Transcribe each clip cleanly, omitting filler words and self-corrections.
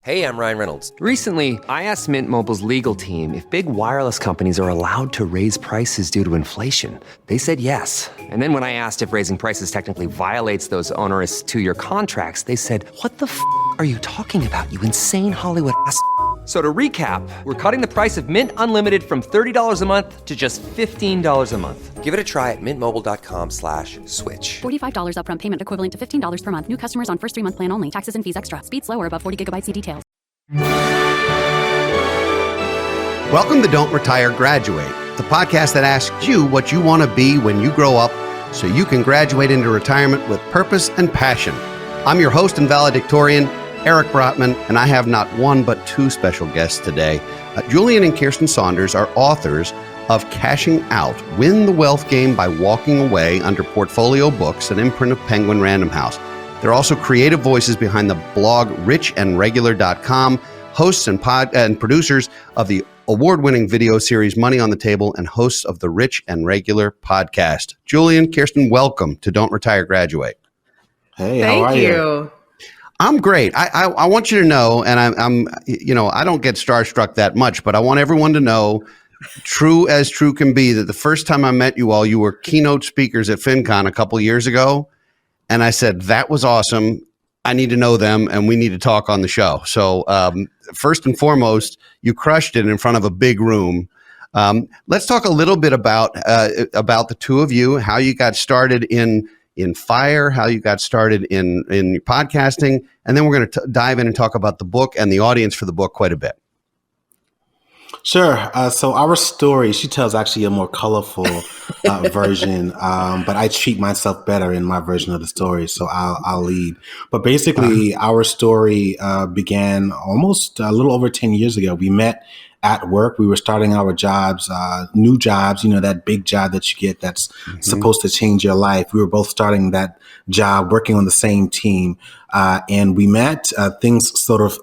Hey, I'm Ryan Reynolds. Recently, I asked Mint Mobile's legal team if big wireless companies are allowed to raise prices due to inflation. They said yes. And then when I asked if raising prices technically violates those onerous two-year contracts, they said, "What the f*** are you talking about, you insane Hollywood ass?" So to recap, we're cutting the price of Mint Unlimited from $30 a month to just $15 a month. Give it a try at mintmobile.com/switch. $45 upfront payment equivalent to $15 per month. New customers on first 3-month plan only. Taxes and fees extra. Speed slower above 40 gigabytes. See details. Welcome to Don't Retire, Graduate, the podcast that asks you what you want to be when you grow up so you can graduate into retirement with purpose and passion. I'm your host and valedictorian, Eric Brotman, and I have not one but two special guests today. Julien and Kiersten Saunders are authors of Cashing Out, Win the Wealth Game by Walking Away under Portfolio Books, an imprint of Penguin Random House. They're also creative voices behind the blog richandregular.com, hosts and producers of the award-winning video series Money on the Table, and hosts of the Rich and Regular podcast. Julien, Kiersten, welcome to Don't Retire, Graduate. Hey, how are you? I'm great. I want you to know, and I'm I don't get starstruck that much, but I want everyone to know, true as true can be, that the first time I met you all, you were keynote speakers at FinCon a couple years ago. And I said, that was awesome. I need to know them and we need to talk on the show. So first and foremost, you crushed it in front of a big room. Let's talk a little bit about the two of you, how you got started in FIRE, how you got started in podcasting. And then we're going to dive in and talk about the book and the audience for the book quite a bit. Sure. So our story, she tells actually a more colorful version, but I treat myself better in my version of the story. So I'll lead. But basically, our story began almost a little over 10 years ago. We met at work. We were starting our jobs, new jobs, that big job that you get that's supposed to change your life. We were both starting that job, working on the same team. And we met. Things sort of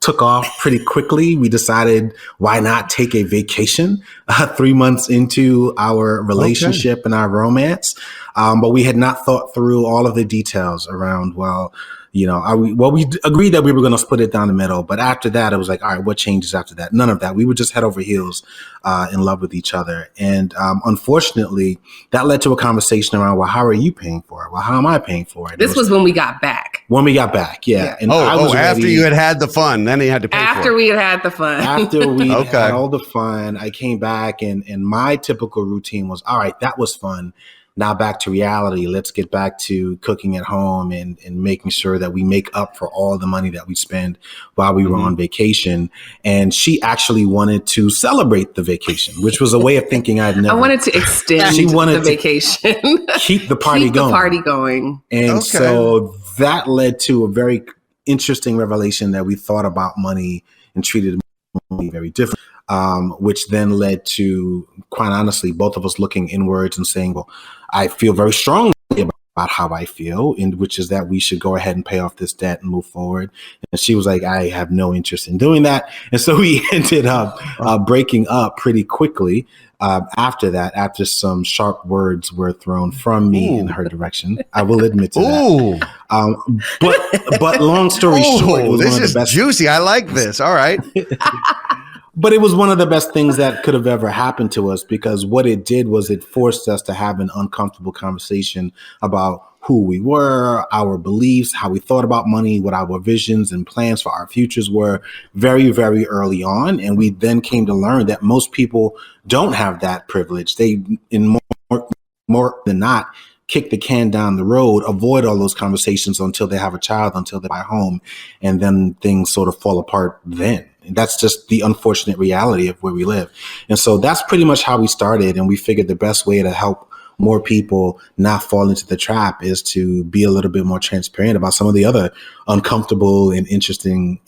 took off pretty quickly. We decided, why not take a vacation 3 months into our relationship and our romance? But we had not thought through all of the details around, we agreed that we were going to split it down the middle. But after that, it was like, all right, what changes after that? None of that. We were just head over heels in love with each other. And unfortunately, that led to a conversation around, well, how are you paying for it? Well, how am I paying for it? This was when we got back. When we got back, yeah. And after you had the fun, then he had to pay for it. After we had the fun. After we had all the fun, I came back and my typical routine was, all right, that was fun. Now back to reality. Let's get back to cooking at home and making sure that we make up for all the money that we spend while we were on vacation. And she actually wanted to celebrate the vacation, which was a way of thinking I've never. I wanted to extend the vacation. Keep the party going. And so that led to a very interesting revelation that we thought about money and treated money very different. Which then led to, quite honestly, both of us looking inwards and saying, well, I feel very strongly about how I feel, which is that we should go ahead and pay off this debt and move forward. And she was like, I have no interest in doing that. And so we ended up breaking up pretty quickly after that, after some sharp words were thrown from me in her direction. I will admit to that. But long story short, it was this one of the is best. Juicy. I like this. All right. But it was one of the best things that could have ever happened to us, because what it did was it forced us to have an uncomfortable conversation about who we were, our beliefs, how we thought about money, what our visions and plans for our futures were very, very early on. And we then came to learn that most people don't have that privilege. They, in more than not, kick the can down the road, avoid all those conversations until they have a child, until they buy a home, and then things sort of fall apart then. And that's just the unfortunate reality of where we live. And so that's pretty much how we started. And we figured the best way to help more people not fall into the trap is to be a little bit more transparent about some of the other uncomfortable and interesting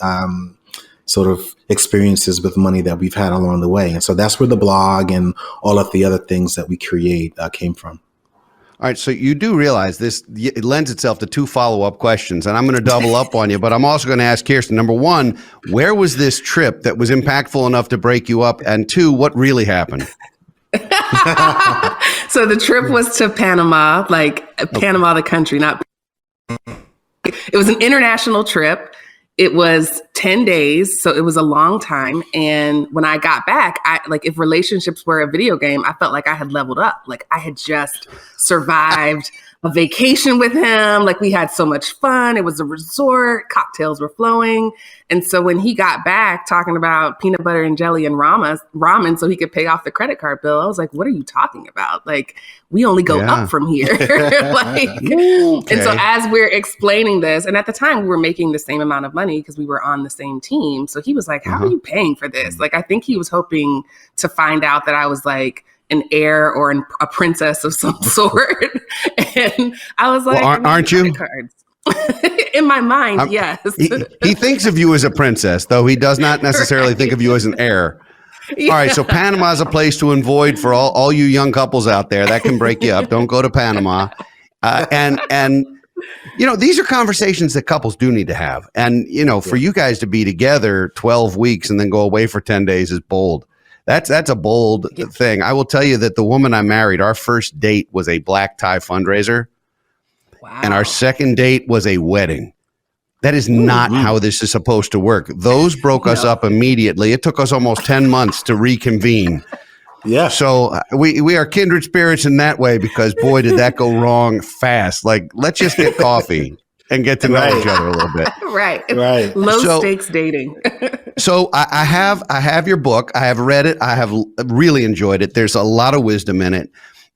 sort of experiences with money that we've had along the way. And so that's where the blog and all of the other things that we create came from. All right, so you do realize it lends itself to two follow-up questions, and I'm going to double up on you, but I'm also going to ask Kiersten, number one, where was this trip that was impactful enough to break you up? And two, what really happened? So the trip was to Panama, Panama, the country, not. It was an international trip. it was 10 days. So it was a long time. And when I got back, if relationships were a video game, I felt like I had leveled up. Like I had just survived a vacation with him. Like we had so much fun. It was a resort, cocktails were flowing. And so when he got back talking about peanut butter and jelly and ramen so he could pay off the credit card bill, I was like, what are you talking about? Like, we only go up from here. And so as we're explaining this, and at the time we were making the same amount of money because we were on the same team. So he was like, how are you paying for this? Like, I think he was hoping to find out that I was like an heir or a princess of some sort. And I was like, well, aren't you? Cards. In my mind, yes. He thinks of you as a princess, though he does not necessarily think of you as an heir. Yeah. All right, so Panama is a place to avoid for all you young couples out there. That can break you up. Don't go to Panama. And these are conversations that couples do need to have. And, for you guys to be together 12 weeks and then go away for 10 days is bold. That's a bold thing. I will tell you that the woman I married, our first date was a black tie fundraiser. Wow. And our second date was a wedding. That is not how this is supposed to work. Those broke us up immediately. It took us almost 10 months to reconvene. Yeah. So we are kindred spirits in that way because, boy, did that go wrong fast. Like, let's just get coffee and get to know each other a little bit. Right. Low stakes dating. So I have your book. I have read it. I have really enjoyed it. There's a lot of wisdom in it.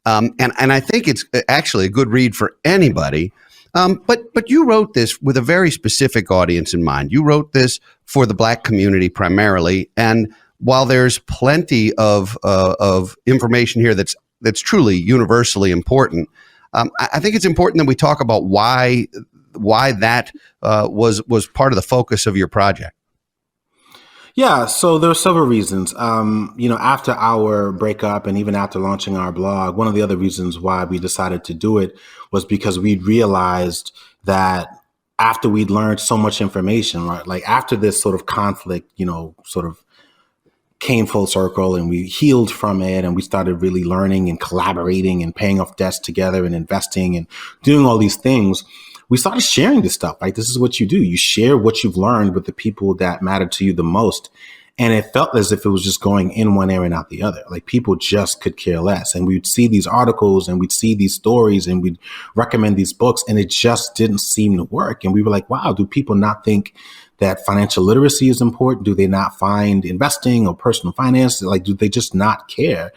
And I think it's actually a good read for anybody. But you wrote this with a very specific audience in mind. You wrote this for the Black community primarily. And while there's plenty of information here that's truly universally important, I think it's important that we talk about why that was part of the focus of your project. Yeah, so there are several reasons. After our breakup and even after launching our blog, one of the other reasons why we decided to do it was because we realized that after we'd learned so much information, right, like after this sort of conflict, sort of came full circle and we healed from it and we started really learning and collaborating and paying off debts together and investing and doing all these things, we started sharing this stuff, right? This is what you do. You share what you've learned with the people that matter to you the most. And it felt as if it was just going in one ear and out the other. Like people just could care less. And we'd see these articles and we'd see these stories and we'd recommend these books and it just didn't seem to work. And we were like, wow, do people not think that financial literacy is important? Do they not find investing or personal finance? Like, do they just not care?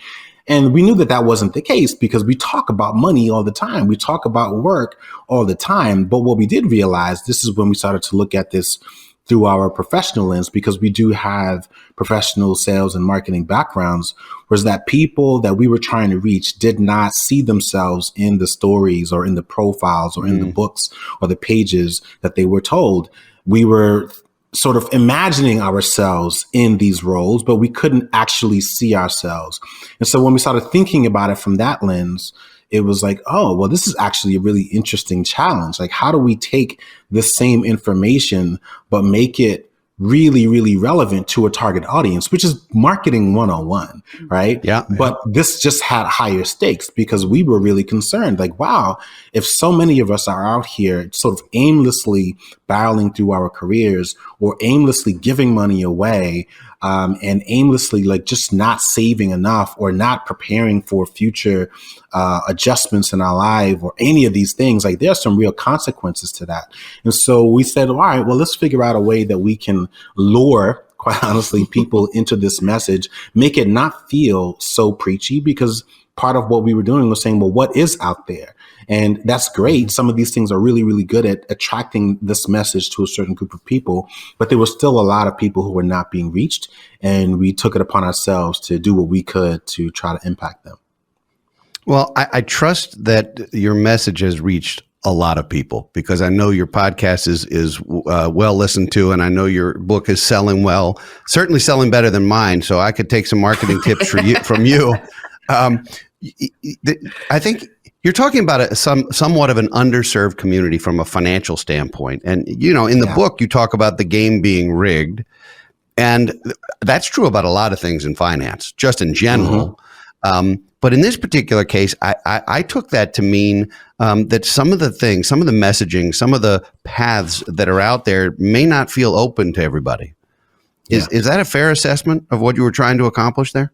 And we knew that that wasn't the case because we talk about money all the time. We talk about work all the time. But what we did realize, this is when we started to look at this through our professional lens, because we do have professional sales and marketing backgrounds, was that people that we were trying to reach did not see themselves in the stories or in the profiles or in the books or the pages that they were told. We were sort of imagining ourselves in these roles, but we couldn't actually see ourselves. And so when we started thinking about it from that lens, it was like, oh, well, this is actually a really interesting challenge. Like, how do we take this same information, but make it really, really relevant to a target audience, which is marketing 101, right? Yeah. But this just had higher stakes because we were really concerned, like, wow, if so many of us are out here sort of aimlessly barreling through our careers or aimlessly giving money away, and aimlessly like just not saving enough or not preparing for future adjustments in our life or any of these things, like there's some real consequences to that. And so we said, all right, well, let's figure out a way that we can lure, quite honestly, people into this message, make it not feel so preachy, because part of what we were doing was saying, well, what is out there? And that's great. Some of these things are really, really good at attracting this message to a certain group of people, but there were still a lot of people who were not being reached. And we took it upon ourselves to do what we could to try to impact them. Well, I trust that your message has reached a lot of people, because I know your podcast is well listened to, and I know your book is selling well, certainly selling better than mine. So I could take some marketing tips from you. I think you're talking about somewhat of an underserved community from a financial standpoint. And, in the book, you talk about the game being rigged. And that's true about a lot of things in finance, just in general. But in this particular case, I took that to mean that some of the things, some of the messaging, some of the paths that are out there may not feel open to everybody. Is that a fair assessment of what you were trying to accomplish there?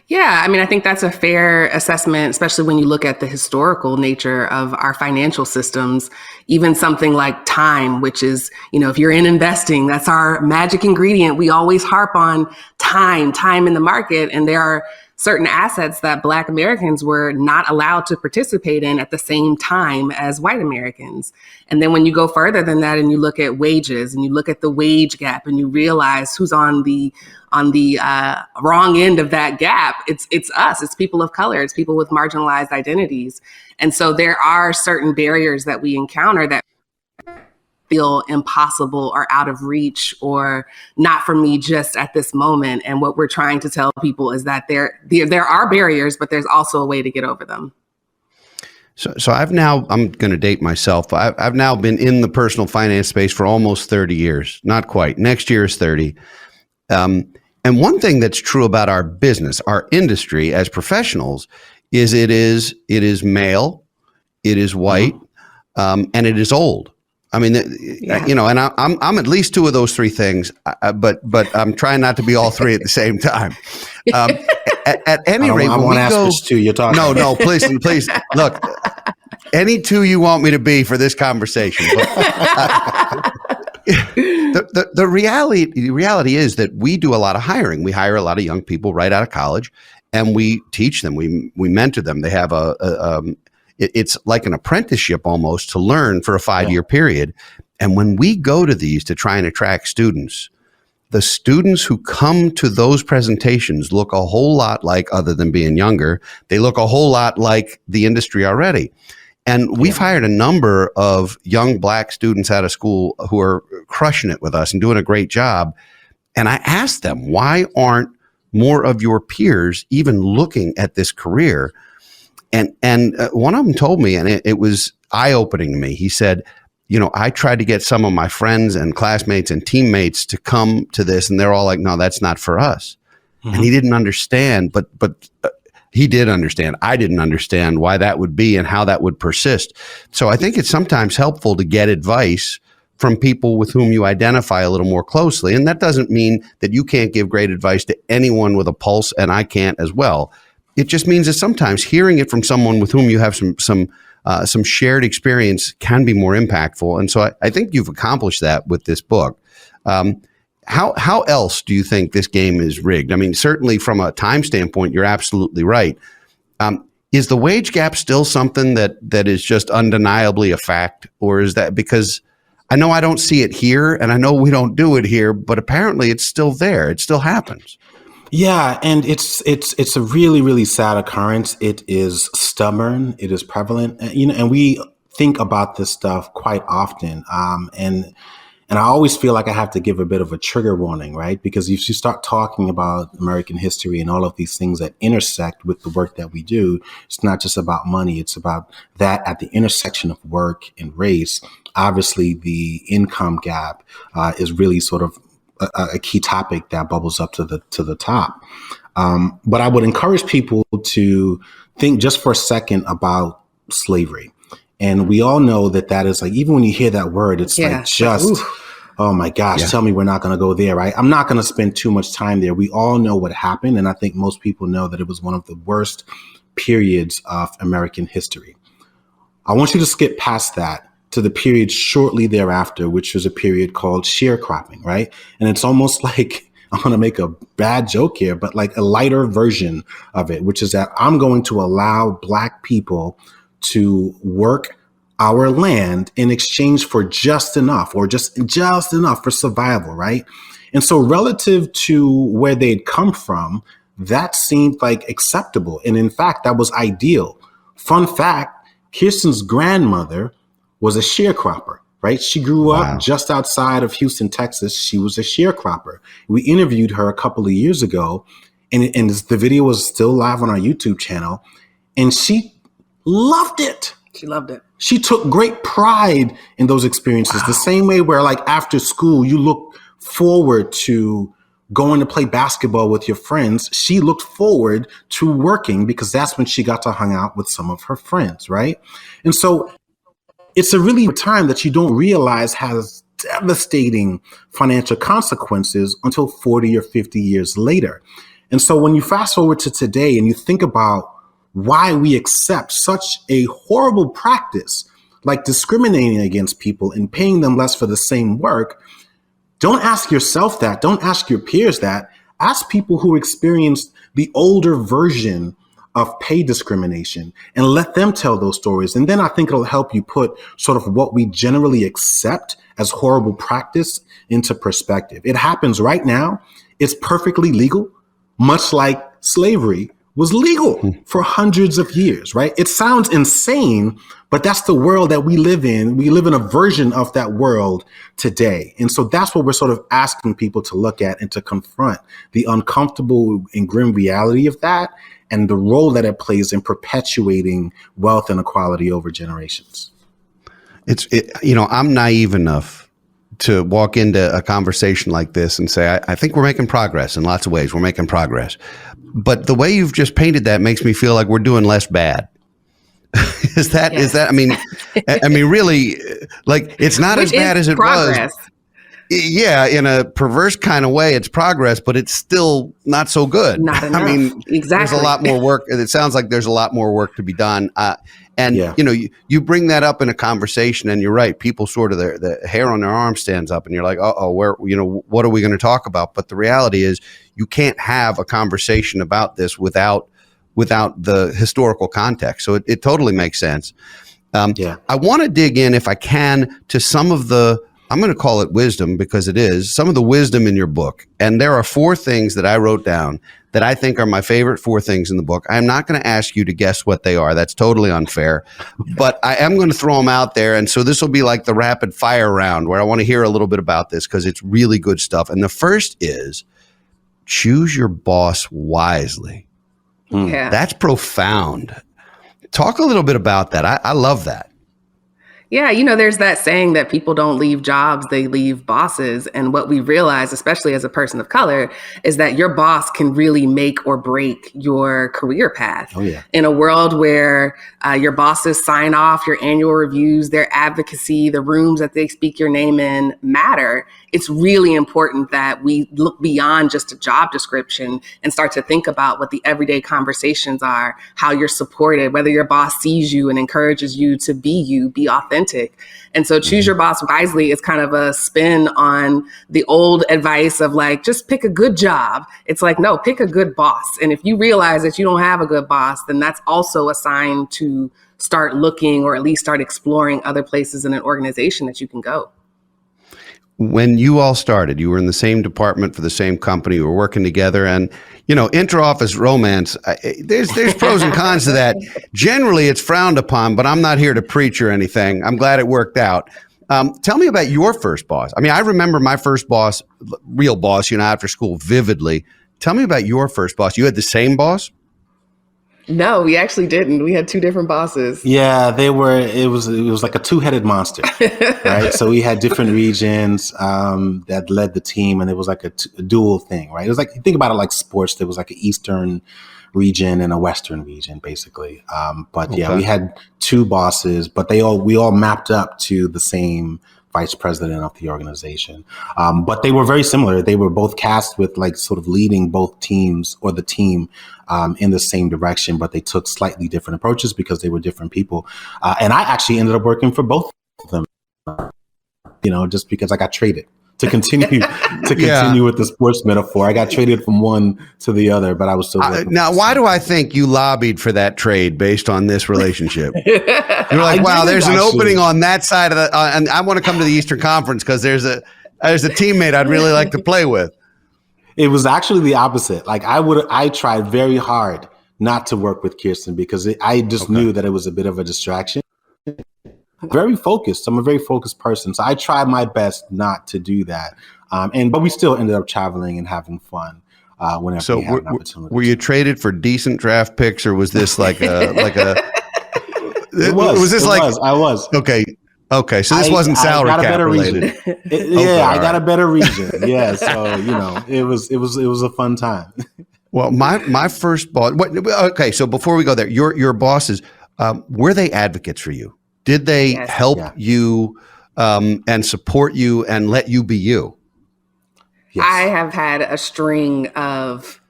Yeah, I mean, I think that's a fair assessment, especially when you look at the historical nature of our financial systems. Even something like time, which is, if you're in investing, that's our magic ingredient. We always harp on time in the market. And there are certain assets that Black Americans were not allowed to participate in at the same time as white Americans. And then when you go further than that and you look at wages and you look at the wage gap and you realize who's on the wrong end of that gap, it's us, it's people of color, it's people with marginalized identities. And so there are certain barriers that we encounter that feel impossible or out of reach or not for me just at this moment. And what we're trying to tell people is that there are barriers, but there's also a way to get over them. So I'm going to date myself. I've now been in the personal finance space for almost 30 years. Not quite. Next year is 30. And one thing that's true about our business, our industry as professionals, is it is male, it is white, and it is old. I mean, and I'm at least two of those three things, but I'm trying not to be all three at the same time. At any rate, I won't ask which two you're talking about. No, please look. Any two you want me to be for this conversation. But, the reality is that we do a lot of hiring. We hire a lot of young people right out of college, and we teach them. We mentor them. They have it's like an apprenticeship almost to learn for a 5-year period. And when we go to these to try and attract students, the students who come to those presentations look a whole lot like, other than being younger, they look a whole lot like the industry already. And we've hired a number of young Black students out of school who are crushing it with us and doing a great job. And I asked them, why aren't more of your peers even looking at this career? And one of them told me, and it was eye-opening to me. He said, I tried to get some of my friends and classmates and teammates to come to this, and they're all like, no, that's not for us. And he didn't understand, but he did understand. I didn't understand why that would be and how that would persist. So I think it's sometimes helpful to get advice from people with whom you identify a little more closely. And that doesn't mean that you can't give great advice to anyone with a pulse, and I can't as well. It just means that sometimes hearing it from someone with whom you have some shared experience can be more impactful. And so I think you've accomplished that with this book. How else do you think this game is rigged? I mean, certainly from a time standpoint, you're absolutely right. Is the wage gap still something that is just undeniably a fact? Or is that because I know I don't see it here and I know we don't do it here, but apparently it's still there. It still happens. Yeah, and it's a really, really sad occurrence. It is stubborn. It is prevalent. And we think about this stuff quite often. And I always feel like I have to give a bit of a trigger warning, right? Because if you start talking about American history and all of these things that intersect with the work that we do, it's not just about money. It's about that at the intersection of work and race. Obviously, the income gap is really sort of a key topic that bubbles up to the top. But I would encourage people to think just for a second about slavery. And we all know that is like, even when you hear that word, it's like just, oh my gosh, tell me we're not going to go there, right? I'm not going to spend too much time there. We all know what happened. And I think most people know that it was one of the worst periods of American history. I want you to skip past that to the period shortly thereafter, which was a period called sharecropping, right? And it's almost like, I'm going to make a bad joke here, but like a lighter version of it, which is that I'm going to allow Black people to work our land in exchange for just enough or just enough for survival, right? And so relative to where they'd come from, that seemed like acceptable. And in fact, that was ideal. Fun fact, Kiersten's grandmother was a sharecropper, right? She grew up just outside of Houston, Texas. She was a sharecropper. We interviewed her a couple of years ago, and the video was still live on our YouTube channel, and she loved it. She loved it. She took great pride in those experiences, the same way where like after school, you look forward to going to play basketball with your friends, she looked forward to working because that's when she got to hang out with some of her friends, right? And so it's a really time that you don't realize has devastating financial consequences until 40 or 50 years later. And so when you fast forward to today and you think about why we accept such a horrible practice like discriminating against people and paying them less for the same work, don't ask yourself that. Don't ask your peers that. Ask people who experienced the older version of pay discrimination and let them tell those stories. And then I think it'll help you put sort of what we generally accept as horrible practice into perspective. It happens right now. It's perfectly legal, much like slavery was legal for hundreds of years, right? It sounds insane, but that's the world that we live in. We live in a version of that world today. And so that's what we're sort of asking people to look at and to confront the uncomfortable and grim reality of that and the role that it plays in perpetuating wealth inequality over generations. I'm naive enough to walk into a conversation like this and say, I think we're making progress in lots of ways. We're making progress. But the way you've just painted that makes me feel like we're doing less bad. Is that, I mean, really, like, it's not as bad as it was. Yeah, in a perverse kind of way, it's progress, but it's still not so good. Not enough. I mean, exactly. There's a lot more work. It sounds like there's a lot more work to be done. You bring that up in a conversation, and you're right. People sort of the hair on their arm stands up, and you're like, what are we going to talk about? But the reality is, you can't have a conversation about this without the historical context. So it totally makes sense. I want to dig in, if I can, to some of the, I'm going to call it wisdom because it is, some of the wisdom in your book. And there are 4 things that I wrote down that I think are my favorite 4 things in the book. I'm not going to ask you to guess what they are. That's totally unfair. But I am going to throw them out there. And so this will be like the rapid fire round where I want to hear a little bit about this because it's really good stuff. And the first is choose your boss wisely. Yeah. That's profound. Talk a little bit about that. I love that. Yeah, there's that saying that people don't leave jobs, they leave bosses. And what we realize, especially as a person of color, is that your boss can really make or break your career path. Oh, yeah. In a world where your bosses sign off your annual reviews, their advocacy, the rooms that they speak your name in matter. It's really important that we look beyond just a job description and start to think about what the everyday conversations are, how you're supported, whether your boss sees you and encourages you to be authentic. And so choose your boss wisely is kind of a spin on the old advice of like, just pick a good job. It's like, no, pick a good boss. And if you realize that you don't have a good boss, then that's also a sign to start looking or at least start exploring other places in an organization that you can go. When you all started, you were in the same department for the same company, you were working together, and, inter-office romance, there's pros and cons to that. Generally, it's frowned upon, but I'm not here to preach or anything. I'm glad it worked out. Tell me about your first boss. I mean, I remember my first boss, real boss, after school vividly. Tell me about your first boss. You had the same boss? No, we actually didn't. We had 2 different bosses. Yeah, it was like a 2-headed monster, right? So we had different regions that led the team, and it was like a dual thing, right? It was like, you think about it like sports. There was like an Eastern region and a Western region, basically. We had 2 bosses, but we all mapped up to the same vice president of the organization. But they were very similar. They were both cast with like sort of leading both teams or the team in the same direction, but they took slightly different approaches because they were different people. And I actually ended up working for both of them, just because I got traded to continue with the sports metaphor. I got traded from one to the other, but I was still now, why do I think you lobbied for that trade based on this relationship? You're like, wow, there's an opening on that side of and I want to come to the Eastern Conference because there's a teammate I'd really like to play with. It was actually the opposite. Like I tried very hard not to work with Kiersten because I just knew that it was a bit of a distraction. Very focused. I'm a very focused person. So I tried my best not to do that. But we still ended up traveling and having fun whenever we had an opportunity. Were you traded for decent draft picks, or was this like a It was. Was this it like was. I was. Okay. Okay, so this wasn't salary cap related. I got a better region. Yeah, so it was a fun time. Well, my first boss. Okay, so before we go there, your bosses, were they advocates for you? Did they help you and support you and let you be you? Yes. I have had a string of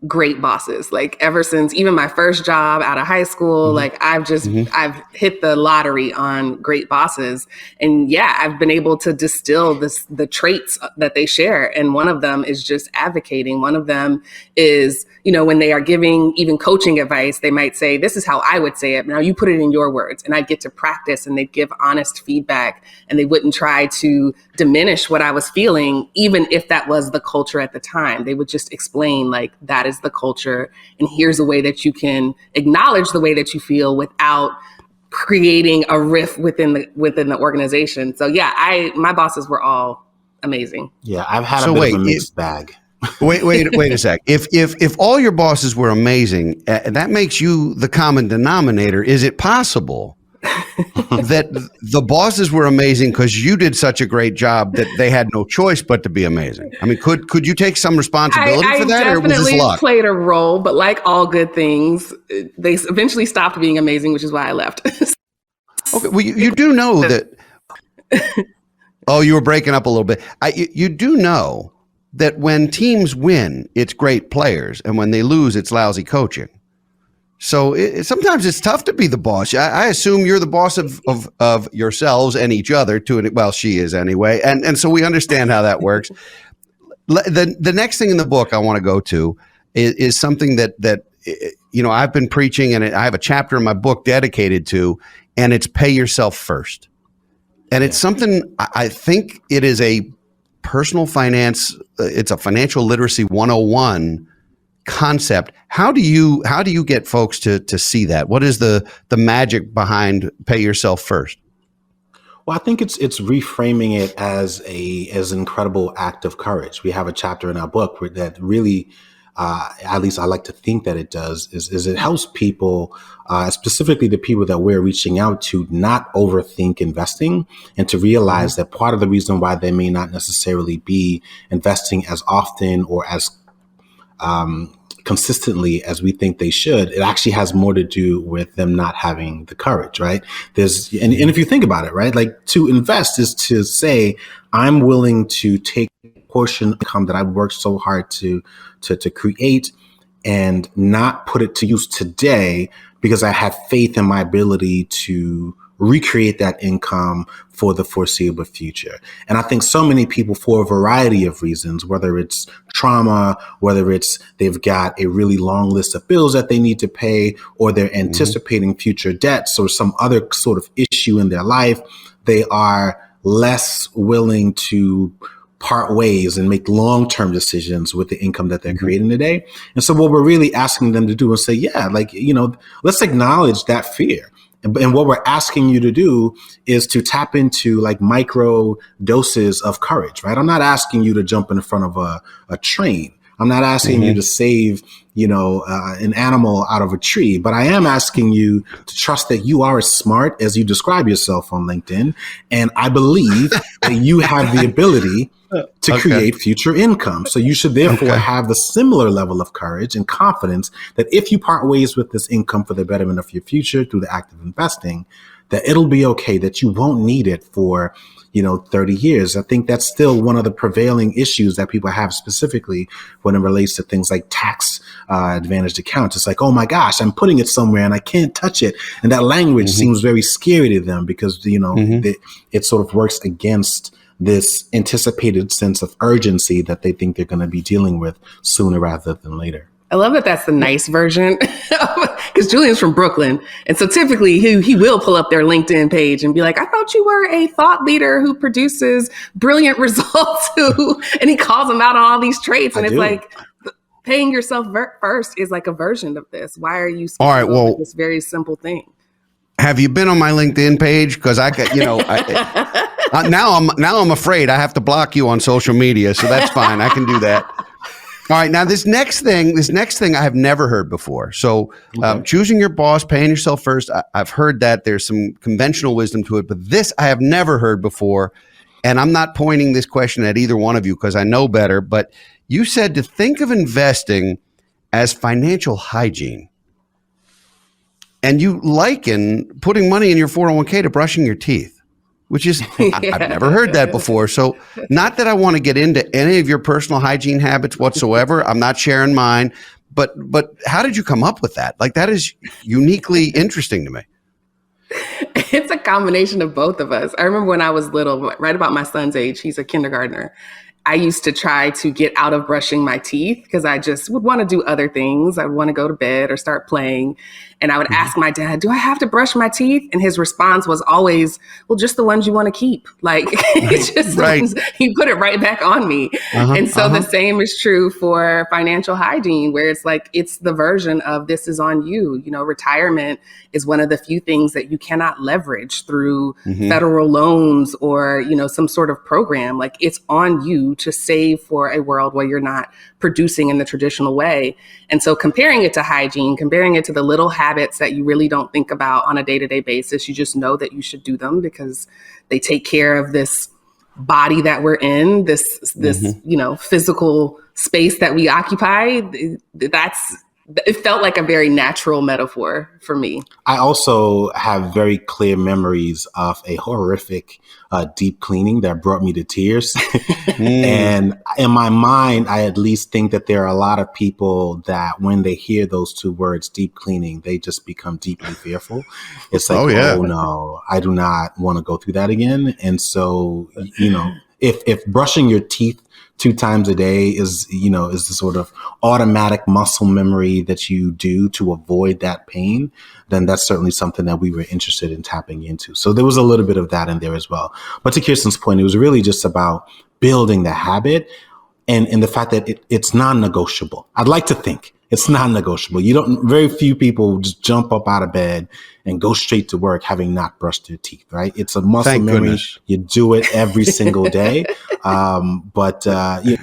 great bosses, like ever since even my first job out of high school. Like I've hit the lottery on great bosses, and I've been able to distill the traits that they share. And one of them is just advocating. One of them is, when they are giving even coaching advice, they might say, this is how I would say it. Now you put it in your words, and I get to practice, and they give honest feedback, and they wouldn't try to diminish what I was feeling, even if that was the culture at the time. They would just explain, like, that is the culture, and here's a way that you can acknowledge the way that you feel without creating a rift within the organization. So my bosses were all amazing. Yeah, I've had a bit of a mixed bag. Wait a sec. If all your bosses were amazing, that makes you the common denominator. Is it possible that the bosses were amazing because you did such a great job that they had no choice but to be amazing? I mean, could you take some responsibility for that, or was this luck? I definitely played a role, but like all good things, they eventually stopped being amazing, which is why I left. Okay, well, you do know that. Oh, you were breaking up a little bit. You do know that when teams win, it's great players, and when they lose, it's lousy coaching. So sometimes it's tough to be the boss. I assume you're the boss of yourselves and each other. Well, she is anyway, and so we understand how that works. The next thing in the book I want to go to is something that I've been preaching, and I have a chapter in my book dedicated to, and it's pay yourself first. And it's something I think it is a personal finance. It's a financial literacy 101 concept. How do you get folks to see that? What is the magic behind pay yourself first? Well, I think it's reframing it as an incredible act of courage. We have a chapter in our book that really, at least I like to think that it does, is it helps people, specifically the people that we're reaching out to, not overthink investing, and to realize that part of the reason why they may not necessarily be investing as often or as consistently as we think they should, it actually has more to do with them not having the courage, right? And if you think about it, right, like to invest is to say, I'm willing to take a portion of income that I've worked so hard to create and not put it to use today because I have faith in my ability to recreate that income for the foreseeable future. And I think so many people, for a variety of reasons, whether it's trauma, whether it's they've got a really long list of bills that they need to pay, or they're anticipating future debts or some other sort of issue in their life, they are less willing to part ways and make long-term decisions with the income that they're creating today. And so what we're really asking them to do is say, let's acknowledge that fear. And what we're asking you to do is to tap into like micro doses of courage, right? I'm not asking you to jump in front of a train. I'm not asking you to save, an animal out of a tree, but I am asking you to trust that you are as smart as you describe yourself on LinkedIn. And I believe that you have the ability to create future income. So you should therefore have the similar level of courage and confidence that if you part ways with this income for the betterment of your future through the act of investing, that it'll be okay, that you won't need it for 30 years. I think that's still one of the prevailing issues that people have, specifically when it relates to things like tax advantaged accounts. It's like, oh my gosh, I'm putting it somewhere and I can't touch it. And that language seems very scary to them because, it sort of works against this anticipated sense of urgency that they think they're going to be dealing with sooner rather than later. I love that that's the nice version, because Julian's from Brooklyn. And so typically he will pull up their LinkedIn page and be like, I thought you were a thought leader who produces brilliant results, and he calls them out on all these traits. And it's like, paying yourself first is like a version of this. Why are you skipping this very simple thing? Have you been on my LinkedIn page? Because I got, now I'm afraid I have to block you on social media. So that's fine. I can do that. All right. Now, this next thing I have never heard before. So choosing your boss, paying yourself first, I've heard that there's some conventional wisdom to it, but this I have never heard before. And I'm not pointing this question at either one of you because I know better, but you said to think of investing as financial hygiene. And you liken putting money in your 401k to brushing your teeth, which is, I've never heard that before. So not that I want to get into any of your personal hygiene habits whatsoever. I'm not sharing mine, but how did you come up with that? Like, that is uniquely interesting to me. It's a combination of both of us. I remember when I was little, right about my son's age, he's a kindergartner, I used to try to get out of brushing my teeth because I just would want to do other things. I would want to go to bed or start playing. And I would ask my dad, do I have to brush my teeth? And his response was always, well, just the ones you want to keep. Like, it's just he put it right back on me. And so the same is true for financial hygiene, where it's like, it's the version of this is on you. You know, retirement is one of the few things that you cannot leverage through federal loans or, you know, some sort of program. Like, it's on you to save for a world where you're not producing in the traditional way. And so comparing it to hygiene, comparing it to the little habits that you really don't think about on a day-to-day basis, you just know that you should do them because they take care of this body that we're in, this you know, physical space that we occupy. It felt like a very natural metaphor for me. I also have very clear memories of a horrific deep cleaning that brought me to tears. And in my mind, I at least think that there are a lot of people that when they hear those two words, deep cleaning, they just become deeply fearful. It's like, oh no, I do not want to go through that again. And so, you know, if brushing your teeth 2 times a day is the sort of automatic muscle memory that you do to avoid that pain, then that's certainly something that we were interested in tapping into. So there was a little bit of that in there as well. But to Kiersten's point, it was really just about building the habit and the fact that it's non-negotiable. I'd like to think it's non-negotiable. Very few people just jump up out of bed and go straight to work having not brushed their teeth, right? It's a muscle memory. Goodness. You do it every single day. But you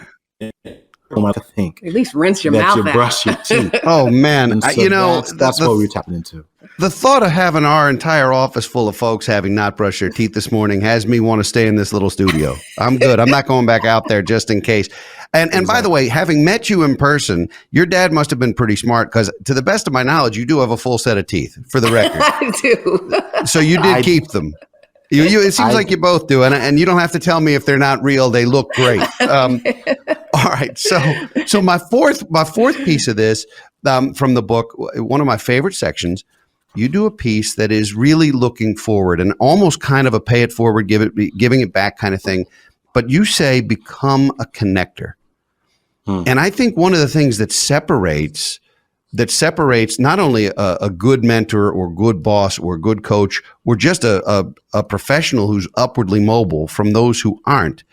don't have to think. At least rinse your mouth out. You brush your teeth. Oh, man. So that's what we're tapping into. The thought of having our entire office full of folks having not brushed their teeth this morning has me want to stay in this little studio. I'm good. I'm not going back out there just in case. And by the way, having met you in person, your dad must have been pretty smart because to the best of my knowledge, you do have a full set of teeth, for the record. I do. So you did keep them. It seems like you both do. And you don't have to tell me if they're not real. They look great. All right. So my fourth piece of this from the book, one of my favorite sections, you do a piece that is really looking forward and almost kind of a pay it forward, giving it back kind of thing. But you say become a connector. And I think one of the things that separates not only a good mentor or good boss or good coach or just a professional who's upwardly mobile from those who aren't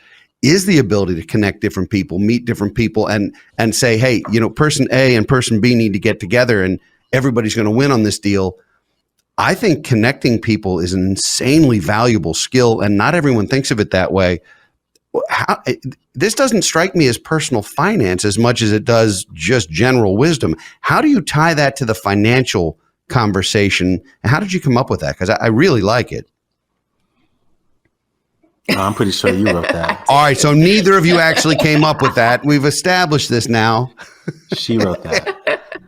is the ability to connect different people, meet different people and say, hey, you know, person A and person B need to get together and everybody's going to win on this deal. I think connecting people is an insanely valuable skill and not everyone thinks of it that way. This doesn't strike me as personal finance as much as it does just general wisdom. How do you tie that to the financial conversation? And how did you come up with that? Because I really like it. I'm pretty sure you wrote that. All right. So neither of you actually came up with that. We've established this now. She wrote that.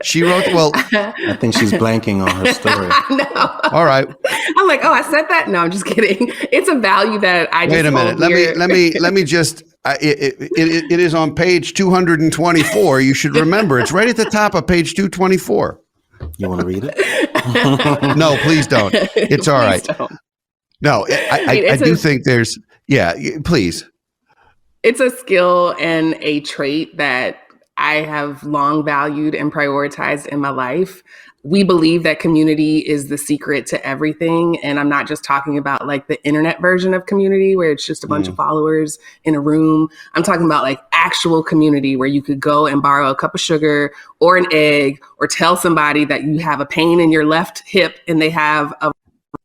She wrote, well, I think she's blanking on her story. No. All right. I'm like, oh, I said that? No, I'm just kidding. It's a value that I just wait a minute. Let me just, it is on page 224. You should remember it's right at the top of page 224. You want to read it? No, please don't. It's all right. Don't. No, I do think there's, please. It's a skill and a trait that I have long valued and prioritized in my life. We believe that community is the secret to everything. And I'm not just talking about like the internet version of community where it's just a bunch of followers in a room. I'm talking about like actual community where you could go and borrow a cup of sugar or an egg or tell somebody that you have a pain in your left hip and they have a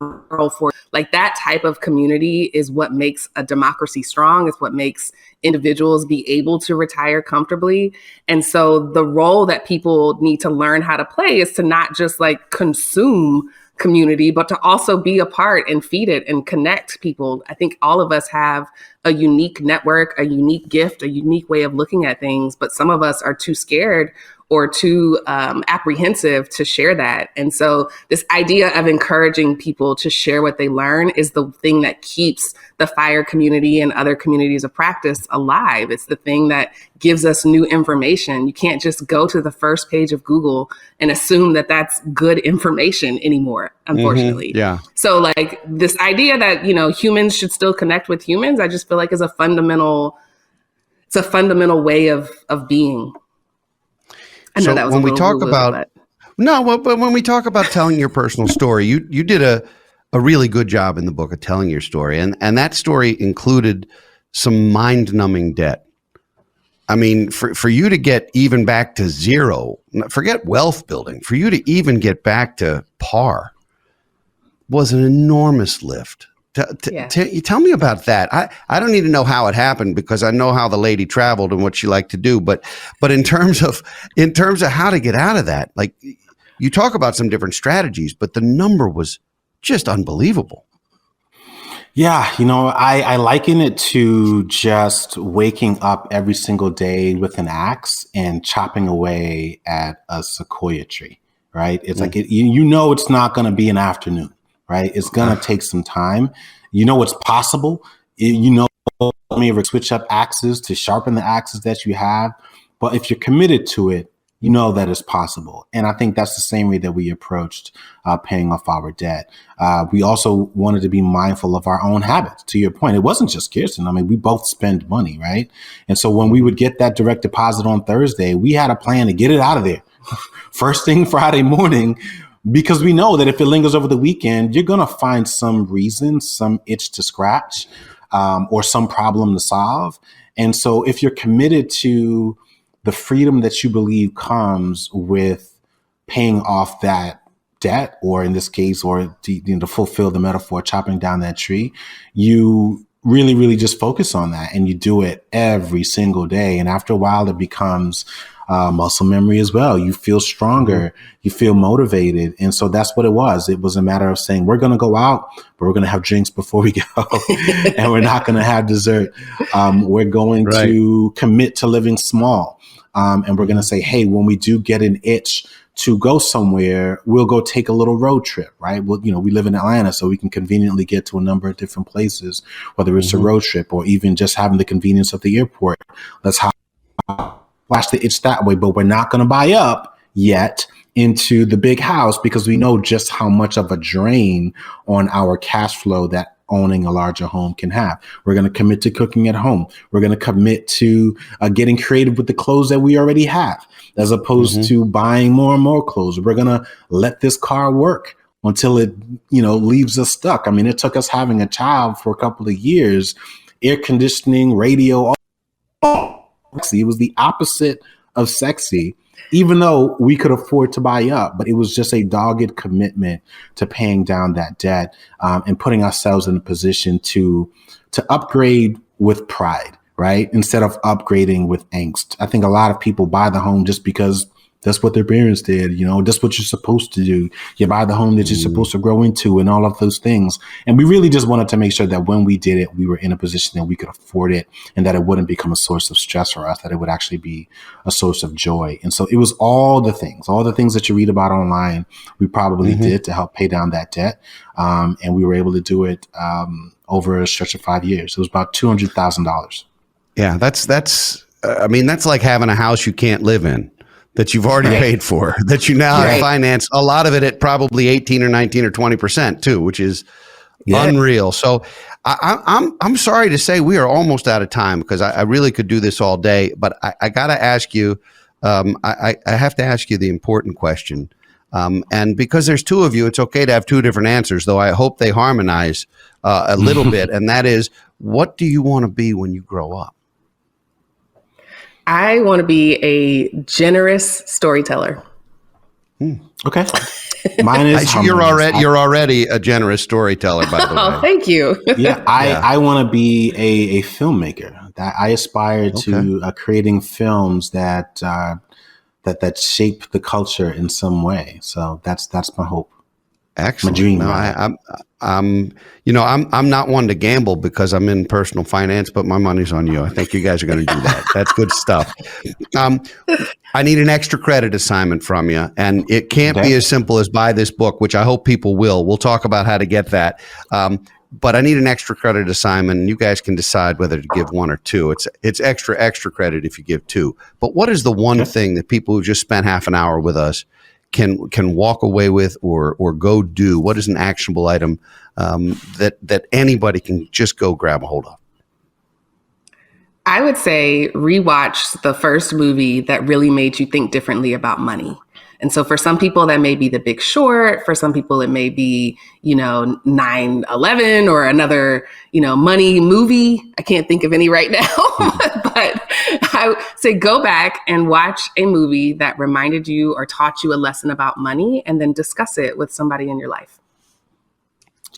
referral for, like, that type of community is what makes a democracy strong. It's what makes individuals be able to retire comfortably. And so the role that people need to learn how to play is to not just like consume community, but to also be a part and feed it and connect people. I think all of us have a unique network, a unique gift, a unique way of looking at things, but some of us are too scared or too apprehensive to share that. And so this idea of encouraging people to share what they learn is the thing that keeps the FIRE community and other communities of practice alive. It's the thing that gives us new information. You can't just go to the first page of Google and assume that that's good information anymore, unfortunately. Yeah. So like this idea that, you know, humans should still connect with humans, I just feel like is a fundamental way of being. I know that was when we talk woo-woo, about but. No, but when we talk about telling your personal story, you did a really good job in the book of telling your story, and that story included some mind-numbing debt. I mean, for you to get even back to zero, forget wealth building, for you to even get back to par was an enormous lift. Tell me about that. I don't need to know how it happened because I know how the lady traveled and what she liked to do. But in terms of how to get out of that, like you talk about some different strategies, but the number was just unbelievable. Yeah, you know, I liken it to just waking up every single day with an axe and chopping away at a sequoia tree, right? It's like, you know, it's not going to be an afternoon, right? It's going to take some time. You know, it's possible. You know, you may ever switch up axes to sharpen the axes that you have. But if you're committed to it, you know that it's possible. And I think that's the same way that we approached paying off our debt. We also wanted to be mindful of our own habits. To your point, it wasn't just Kiersten. I mean, we both spend money, right? And so when we would get that direct deposit on Thursday, we had a plan to get it out of there first thing Friday morning, because we know that if it lingers over the weekend, you're going to find some reason, some itch to scratch, or some problem to solve. And so if you're committed to the freedom that you believe comes with paying off that debt, or in this case, or to fulfill the metaphor, chopping down that tree, you really, really just focus on that and you do it every single day. And after a while, it becomes muscle memory as well. You feel stronger, you feel motivated. And so that's what it was. It was a matter of saying, we're going to go out, but we're going to have drinks before we go and we're not going to have dessert. We're going to commit to living small. And we're going to say, hey, when we do get an itch to go somewhere, we'll go take a little road trip, right? Well, you know, we live in Atlanta, so we can conveniently get to a number of different places, whether it's a road trip or even just having the convenience of the airport. Let's flash the itch that way, but we're not going to buy up yet into the big house because we know just how much of a drain on our cash flow that owning a larger home can have. We're going to commit to cooking at home. We're going to commit to getting creative with the clothes that we already have, as opposed to buying more and more clothes. We're going to let this car work until it, you know, leaves us stuck. I mean, it took us having a child for a couple of years, air conditioning, radio, sexy. It was the opposite of sexy, even though we could afford to buy up, but it was just a dogged commitment to paying down that debt and putting ourselves in a position to upgrade with pride, right? Instead of upgrading with angst. I think a lot of people buy the home just because that's what their parents did. You know, that's what you're supposed to do. You buy the home that you're supposed to grow into and all of those things. And we really just wanted to make sure that when we did it, we were in a position that we could afford it and that it wouldn't become a source of stress for us, that it would actually be a source of joy. And so it was all the things that you read about online, we probably did to help pay down that debt. And we were able to do it over a stretch of 5 years. It was about $200,000. Yeah, that's like having a house you can't live in, that you've already paid for, that you now have financed, a lot of it at probably 18 or 19 or 20% too, which is unreal. So I'm sorry to say we are almost out of time because I really could do this all day, but I got to ask you, I have to ask you the important question. And because there's two of you, it's okay to have two different answers, though I hope they harmonize a little bit. And that is, what do you want to be when you grow up? I want to be a generous storyteller. Okay. Mine is You're harmonious. you're already a generous storyteller, by the way. Oh, thank you. I want to be a filmmaker. That I aspire to creating films that that shape the culture in some way. So that's my hope. Excellent. My dream. No, I'm not one to gamble because I'm in personal finance, but my money's on you. I think you guys are going to do that. That's good stuff. I need an extra credit assignment from you, and it can't be as simple as buy this book, which I hope people will. We'll talk about how to get that. But I need an extra credit assignment, and you guys can decide whether to give one or two. It's extra credit if you give two. But what is the one thing that people who just spent half an hour with us can walk away with or go do? What is an actionable item that anybody can just go grab a hold of? I would say rewatch the first movie that really made you think differently about money. And so for some people, that may be The Big Short. For some people, it may be, 9/11 or another, money movie. I can't think of any right now, but I would say go back and watch a movie that reminded you or taught you a lesson about money, and then discuss it with somebody in your life.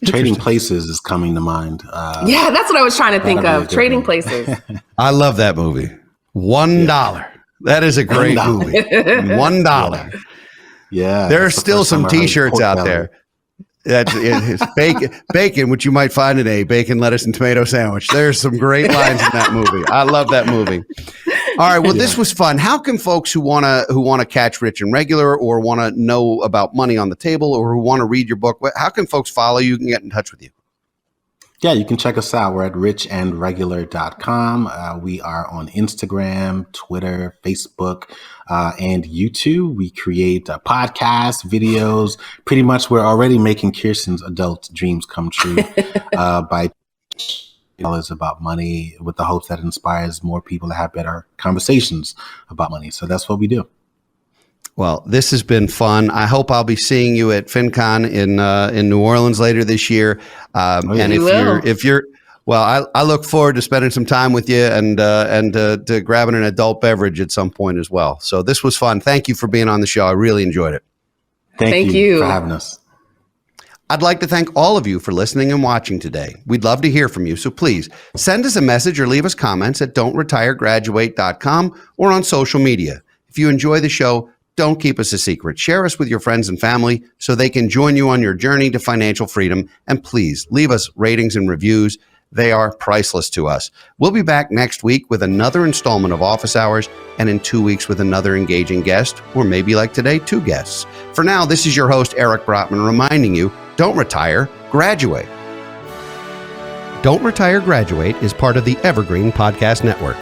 Trading Places is coming to mind. Yeah, that's what I was trying to think of. Trading Places. I love that movie. $1. That is a great movie. $1. Yeah. There are still some T-shirts out there. It's bacon, which you might find in a bacon, lettuce, and tomato sandwich. There's some great lines in that movie. I love that movie. All right. Well, this was fun. How can folks who want to catch Rich and Regular, or want to know about Money on the Table, or who want to read your book, how can folks follow you and get in touch with you? Yeah, you can check us out. We're at richandregular.com. We are on Instagram, Twitter, Facebook, and YouTube. We create podcasts, videos. Pretty much we're already making Kiersten's adult dreams come true by dollars about money, with the hopes that it inspires more people to have better conversations about money. So that's what we do. Well, this has been fun. I hope I'll be seeing you at FinCon in New Orleans later this year. And if you're, I look forward to spending some time with you and to grabbing an adult beverage at some point as well. So this was fun. Thank you for being on the show. I really enjoyed it. Thank you for having us. I'd like to thank all of you for listening and watching today. We'd love to hear from you, so please send us a message or leave us comments at don'tretiregraduate.com or on social media. If you enjoy the show, don't keep us a secret. Share us with your friends and family so they can join you on your journey to financial freedom. And please leave us ratings and reviews. They are priceless to us. We'll be back next week with another installment of Office Hours, and in 2 weeks with another engaging guest, or maybe like today, 2 guests. For now, this is your host, Eric Brotman, reminding you, don't retire, graduate. Don't Retire, Graduate is part of the Evergreen Podcast Network.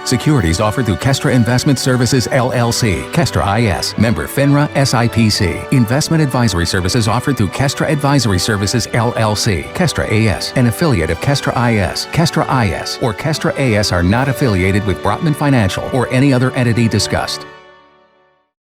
Securities offered through Kestra Investment Services, LLC, Kestra IS, member FINRA SIPC. Investment advisory services offered through Kestra Advisory Services, LLC, Kestra AS, an affiliate of Kestra IS. Kestra IS or Kestra AS are not affiliated with Brotman Financial or any other entity discussed.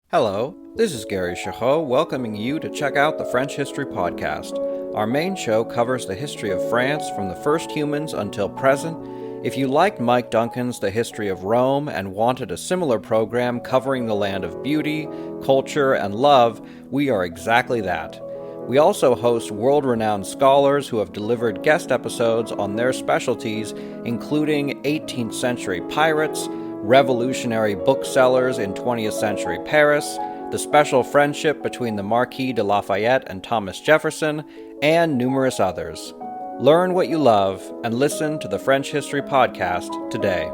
Hello, this is Gary Chahot welcoming you to check out the French History Podcast. Our main show covers the history of France from the first humans until present. If you liked Mike Duncan's The History of Rome and wanted a similar program covering the land of beauty, culture, and love, we are exactly that. We also host world-renowned scholars who have delivered guest episodes on their specialties, including 18th century pirates, revolutionary booksellers in 20th century Paris, the special friendship between the Marquis de Lafayette and Thomas Jefferson, and numerous others. Learn what you love and listen to the French History Podcast today.